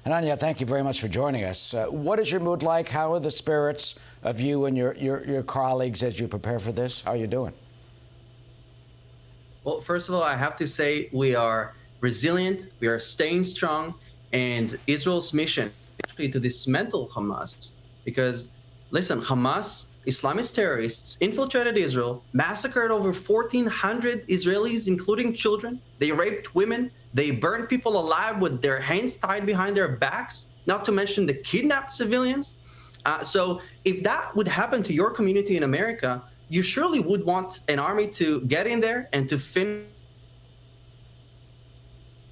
Hananya, thank you very much for joining us. What is your mood like? How are the spirits of you and your colleagues as you prepare for this? How are you doing? Well, first of all, I have to say we are resilient, we are staying strong, and Israel's mission actually to dismantle Hamas. Because, listen, Hamas, Islamist terrorists, infiltrated Israel, massacred over 1,400 Israelis, including children. They raped women. They burned people alive with their hands tied behind their backs, not to mention the kidnapped civilians. So if that would happen to your community in America, you surely would want an army to get in there and to finish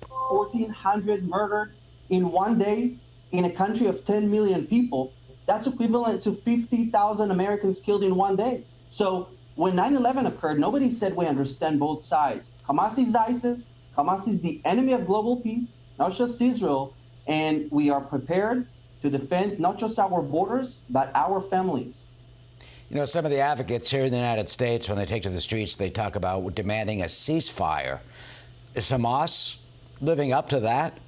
1,400 murdered in one day in a country of 10 million people. That's equivalent to 50,000 Americans killed in one day. So when 9/11 occurred, nobody said we understand both sides. Hamas is ISIS. Hamas is the enemy of global peace, not just Israel. And we are prepared to defend not just our borders, but our families. You know, some of the advocates here in the United States, when they take to the streets, they talk about demanding a ceasefire. Is Hamas living up to that?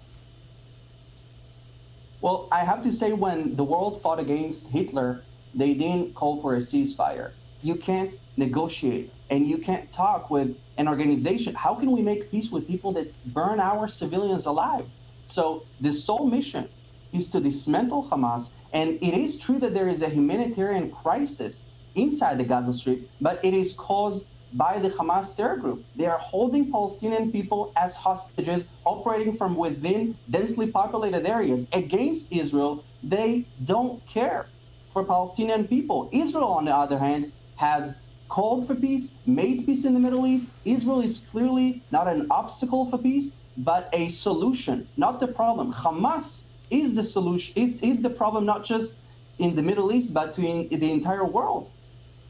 Well, I have to say, when the world fought against Hitler, they didn't call for a ceasefire. You can't negotiate and you can't talk with an organization. How can we make peace with people that burn our civilians alive? So the sole mission is to dismantle Hamas. And it is true that there is a humanitarian crisis inside the Gaza Strip, but it is caused by the Hamas terror group. They are holding Palestinian people as hostages, operating from within densely populated areas against Israel. They don't care for Palestinian people. Israel, on the other hand, has called for peace, made peace in the Middle East. Israel is clearly not an obstacle for peace, but a solution, not the problem. Hamas is the solution, is the problem, not just in the Middle East, but in the entire world.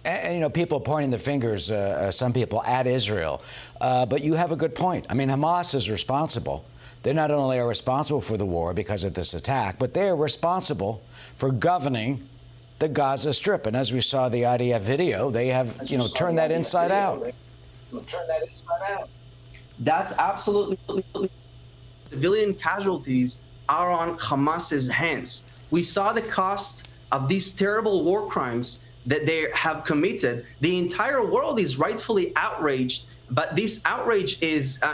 And, you know, people pointing the fingers, some people, at Israel. But you have a good point. I mean, Hamas is responsible. They not only are responsible for the war because of this attack, but they are responsible for governing the Gaza Strip. And as we saw the IDF video, they have, turned that inside out. That's absolutely. Civilian casualties are on Hamas's hands. We saw the cost of these terrible war crimes that they have committed. The entire world is rightfully outraged, but this outrage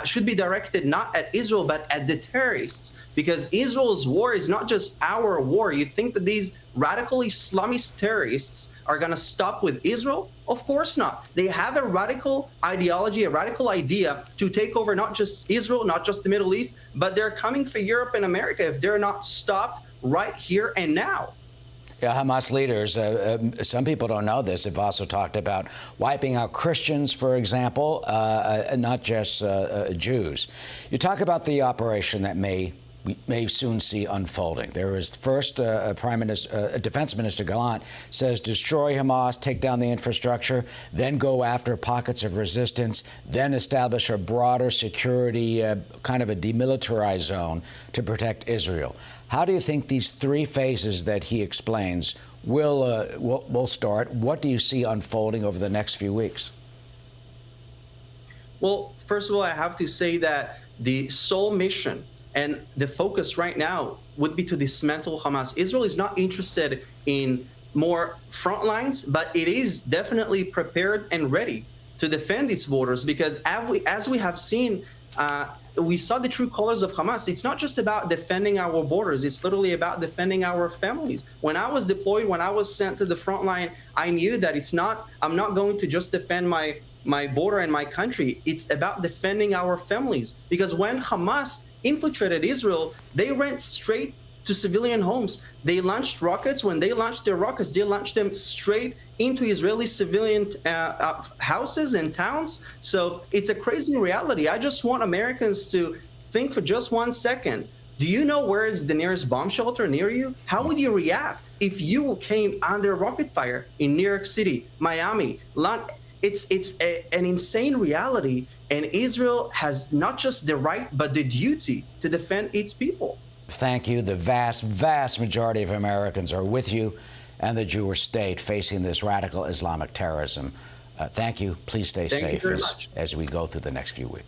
should be directed not at Israel, but at the terrorists, because Israel's war is not just our war. You think that these radical Islamist terrorists are going to stop with Israel? Of course not. They have a radical ideology, a radical idea to take over not just Israel, not just the Middle East, but they're coming for Europe and America if they're not stopped right here and now. Yeah, Hamas leaders, some people don't know this, have also talked about wiping out Christians, for example, not just Jews. You talk about the operation that we may soon see unfolding. There is first Defense Minister Gallant says destroy Hamas, take down the infrastructure, then go after pockets of resistance, then establish a broader security, kind of a demilitarized zone to protect Israel. How do you think these three phases that he explains will start? What do you see unfolding over the next few weeks? Well, first of all, I have to say that the sole mission and the focus right now would be to dismantle Hamas. Israel is not interested in more front lines, but it is definitely prepared and ready to defend its borders, because as we have seen, we saw the true colors of Hamas. It's not just about defending our borders. It's literally about defending our families. When I was deployed, when I was sent to the front line, I knew that I'm not going to just defend my border and my country. It's about defending our families. Because when Hamas infiltrated Israel, they went straight to civilian homes. They launched rockets. When they launched their rockets, they launched them straight into Israeli civilian houses and towns. So it's a crazy reality. I just want Americans to think for just 1 second. Do you know where is the nearest bomb shelter near you? How would you react if you came under rocket fire in New York City, Miami? It's an insane reality. And Israel has not just the right, but the duty to defend its people. Thank you. The vast, vast majority of Americans are with you and the Jewish state facing this radical Islamic terrorism. Thank you. Please stay safe as we go through the next few weeks.